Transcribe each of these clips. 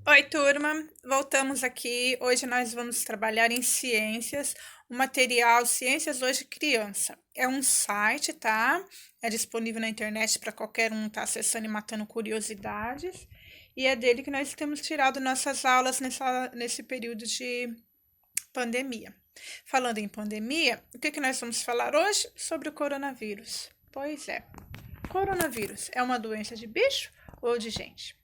Oi, turma! Voltamos aqui. Hoje nós vamos trabalhar em ciências, o material Ciências Hoje Criança. É um site, tá? É disponível na internet para qualquer um estar acessando e matando curiosidades. E é dele que nós temos tirado nossas aulas nesse período de pandemia. Falando em pandemia, o que nós vamos falar hoje? Sobre o coronavírus. Pois é, coronavírus é uma doença de bicho ou de gente?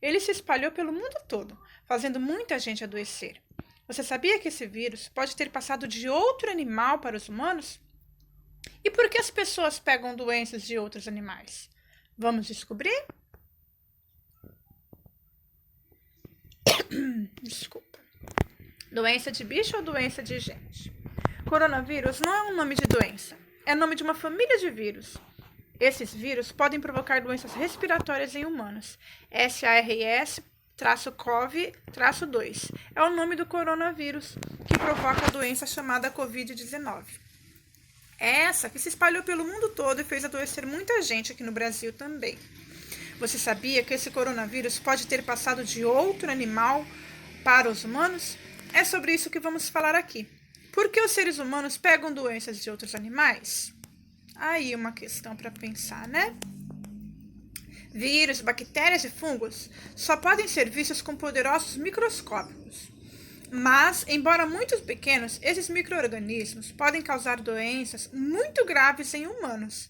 Ele se espalhou pelo mundo todo, fazendo muita gente adoecer. Você sabia que esse vírus pode ter passado de outro animal para os humanos? E por que as pessoas pegam doenças de outros animais? Vamos descobrir? Desculpa. Doença de bicho ou doença de gente? Coronavírus não é um nome de doença, é nome de uma família de vírus. Esses vírus podem provocar doenças respiratórias em humanos. SARS-CoV-2 é o nome do coronavírus que provoca a doença chamada Covid-19. Essa que se espalhou pelo mundo todo e fez adoecer muita gente aqui no Brasil também. Você sabia que esse coronavírus pode ter passado de outro animal para os humanos? É sobre isso que vamos falar aqui. Por que os seres humanos pegam doenças de outros animais? Aí uma questão para pensar, né? Vírus, bactérias e fungos só podem ser vistos com poderosos microscópios. Mas, embora muito pequenos, esses micro-organismos podem causar doenças muito graves em humanos.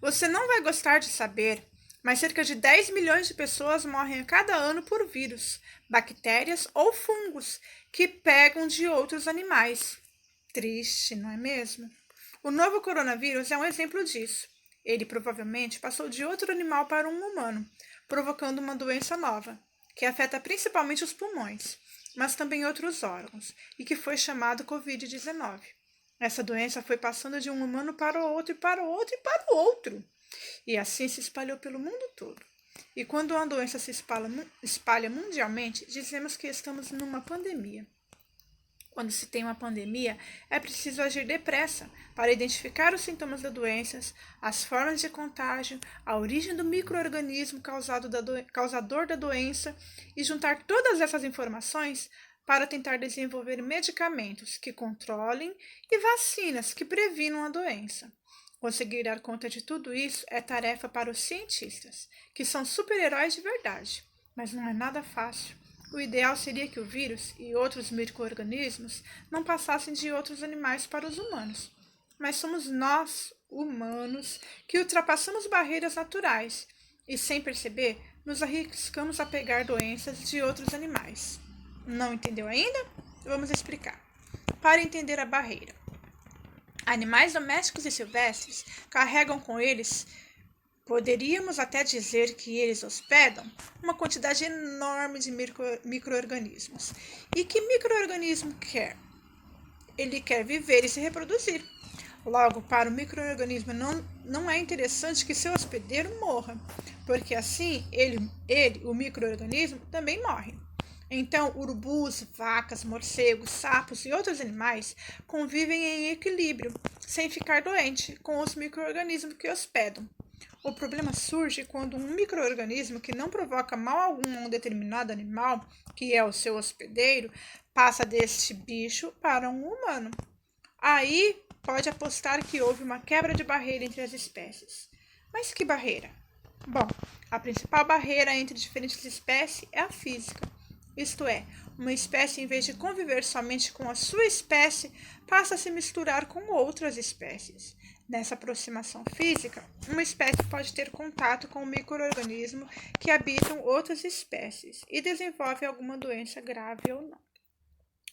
Você não vai gostar de saber, mas cerca de 10 milhões de pessoas morrem a cada ano por vírus, bactérias ou fungos que pegam de outros animais. Triste, não é mesmo? O novo coronavírus é um exemplo disso. Ele provavelmente passou de outro animal para um humano, provocando uma doença nova, que afeta principalmente os pulmões, mas também outros órgãos, e que foi chamado Covid-19. Essa doença foi passando de um humano para o outro e para o outro e para o outro, e assim se espalhou pelo mundo todo. E quando uma doença se espalha mundialmente, dizemos que estamos numa pandemia. Quando se tem uma pandemia, é preciso agir depressa para identificar os sintomas da doença, as formas de contágio, a origem do microorganismo causador da doença e juntar todas essas informações para tentar desenvolver medicamentos que controlem e vacinas que previnam a doença. Conseguir dar conta de tudo isso é tarefa para os cientistas, que são super-heróis de verdade, mas não é nada fácil. O ideal seria que o vírus e outros micro-organismos não passassem de outros animais para os humanos. Mas somos nós, humanos, que ultrapassamos barreiras naturais e, sem perceber, nos arriscamos a pegar doenças de outros animais. Não entendeu ainda? Vamos explicar. Para entender a barreira, animais domésticos e silvestres carregam com eles. Poderíamos até dizer que eles hospedam uma quantidade enorme de micro-organismos. E que micro-organismo quer? Ele quer viver e se reproduzir. Logo, para o micro-organismo não é interessante que seu hospedeiro morra, porque assim o micro-organismo, também morre. Então, urubus, vacas, morcegos, sapos e outros animais convivem em equilíbrio, sem ficar doente, com os micro-organismos que hospedam. O problema surge quando um micro-organismo que não provoca mal algum a um determinado animal, que é o seu hospedeiro, passa deste bicho para um humano. Aí pode apostar que houve uma quebra de barreira entre as espécies. Mas que barreira? Bom, a principal barreira entre diferentes espécies é a física. Isto é, uma espécie, em vez de conviver somente com a sua espécie, passa a se misturar com outras espécies. Nessa aproximação física, uma espécie pode ter contato com um micro-organismo que habitam outras espécies e desenvolve alguma doença grave ou não.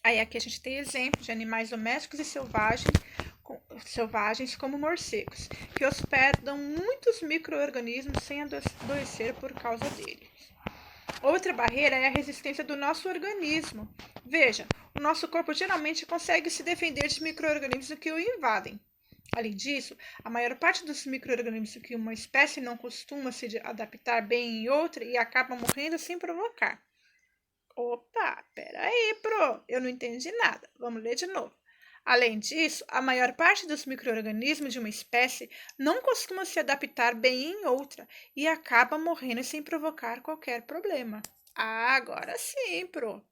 Aí aqui a gente tem exemplos de animais domésticos e selvagens como morcegos, que hospedam muitos micro-organismos sem adoecer por causa deles. Outra barreira é a resistência do nosso organismo. Veja, o nosso corpo geralmente consegue se defender de micro-organismos que o invadem. Além disso, a maior parte dos micro-organismos que uma espécie não costuma se adaptar bem em outra e acaba morrendo sem provocar. Opa, peraí, eu não entendi nada. Vamos ler de novo. Além disso, a maior parte dos micro-organismos de uma espécie não costuma se adaptar bem em outra e acaba morrendo sem provocar qualquer problema. Ah, agora sim, Pro.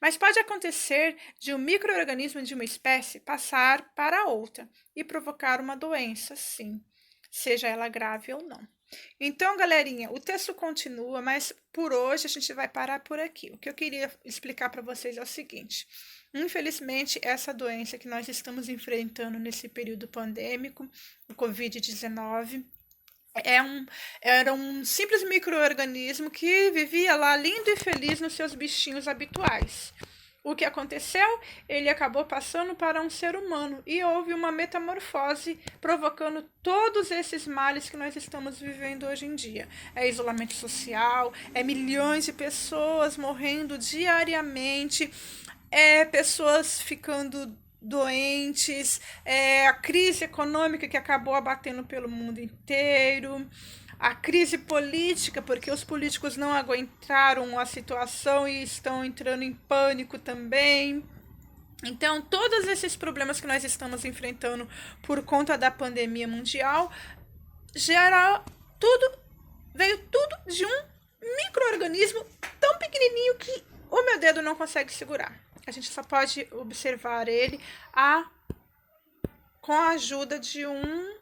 Mas pode acontecer de um micro-organismo de uma espécie passar para outra e provocar uma doença, sim, seja ela grave ou não. Então, galerinha, o texto continua, mas por hoje a gente vai parar por aqui. O que eu queria explicar para vocês é o seguinte: infelizmente, essa doença que nós estamos enfrentando nesse período pandêmico, o Covid-19, era um simples micro-organismo que vivia lá lindo e feliz nos seus bichinhos habituais. O que aconteceu? Ele acabou passando para um ser humano e houve uma metamorfose provocando todos esses males que nós estamos vivendo hoje em dia. É isolamento social, é milhões de pessoas morrendo diariamente, é pessoas ficando doentes, a crise econômica que acabou abatendo pelo mundo inteiro, a crise política, porque os políticos não aguentaram a situação e estão entrando em pânico também. Então, todos esses problemas que nós estamos enfrentando por conta da pandemia mundial, geral, veio tudo de um micro-organismo tão pequenininho que o meu dedo não consegue segurar. A gente só pode observar ele com a ajuda de um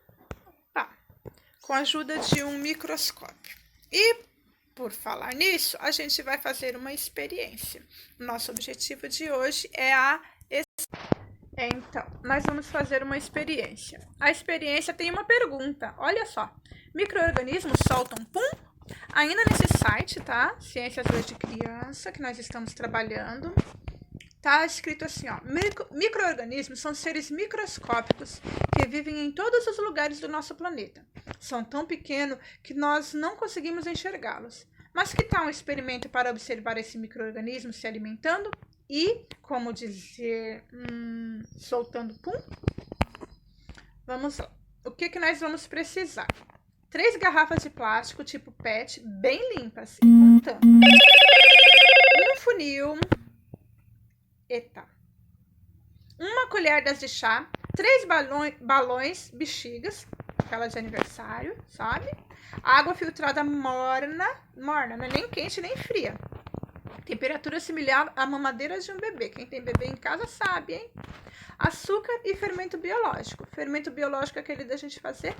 microscópio. E por falar nisso, a gente vai fazer uma experiência. Nosso objetivo de hoje é então, nós vamos fazer uma experiência. A experiência tem uma pergunta. Olha só. Micro-organismos soltam pum? Ainda nesse site, tá? Ciências Hoje de Criança, que nós estamos trabalhando. Tá escrito assim, ó. Micro-organismos são seres microscópicos que vivem em todos os lugares do nosso planeta. São tão pequenos que nós não conseguimos enxergá-los. Mas que tal um experimento para observar esse micro-organismo se alimentando e, como dizer, soltando pum? Vamos lá. O que nós vamos precisar? 3 garrafas de plástico tipo PET, bem limpas e com tampa. Um funil. Uma colher de chá, 3 balões bexigas, aquela de aniversário, sabe? Água filtrada morna, não é nem quente nem fria. Temperatura similar à mamadeira de um bebê. Quem tem bebê em casa sabe, hein? Açúcar e fermento biológico. Fermento biológico é aquele da gente fazer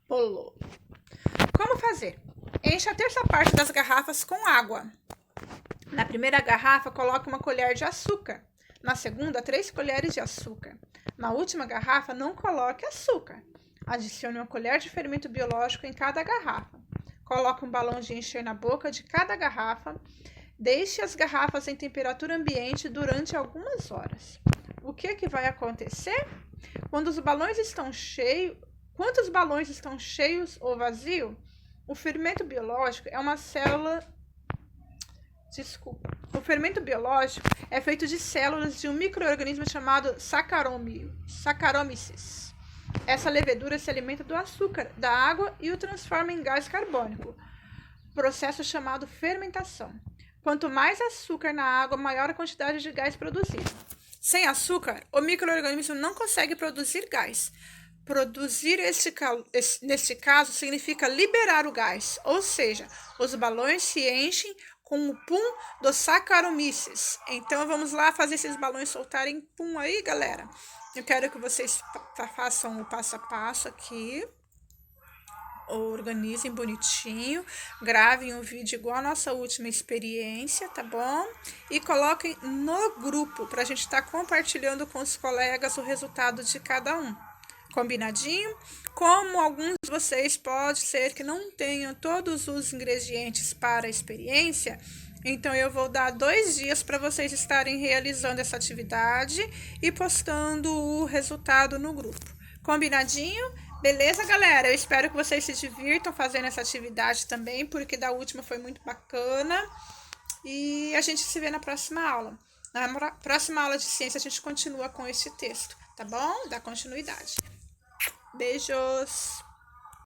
bolo. Como fazer? Encha a terça parte das garrafas com água. Na primeira garrafa, coloque uma colher de açúcar. Na segunda, 3 colheres de açúcar. Na última garrafa, não coloque açúcar. Adicione uma colher de fermento biológico em cada garrafa. Coloque um balão de encher na boca de cada garrafa. Deixe as garrafas em temperatura ambiente durante algumas horas. O que vai acontecer? Quando os balões estão cheios, quantos balões estão cheios ou vazios? O fermento biológico é uma célula. O fermento biológico é feito de células de um micro-organismo chamado Saccharomyces. Essa levedura se alimenta do açúcar, da água e o transforma em gás carbônico, processo chamado fermentação. Quanto mais açúcar na água, maior a quantidade de gás produzido. Sem açúcar, o micro-organismo não consegue produzir gás. Produzir nesse caso significa liberar o gás, ou seja, os balões se enchem com o pum do Saccharomyces. Então vamos lá fazer esses balões soltarem pum aí, galera. Eu quero que vocês façam o passo a passo aqui. Organizem bonitinho, gravem um vídeo igual a nossa última experiência, tá bom? E coloquem no grupo para a gente estar compartilhando com os colegas o resultado de cada um. Combinadinho? Como alguns de vocês pode ser que não tenham todos os ingredientes para a experiência, então eu vou dar 2 dias para vocês estarem realizando essa atividade e postando o resultado no grupo. Combinadinho? Beleza, galera? Eu espero que vocês se divirtam fazendo essa atividade também, porque da última foi muito bacana. E a gente se vê na próxima aula. Na próxima aula de ciência a gente continua com esse texto, tá bom? Dá continuidade. Beijos!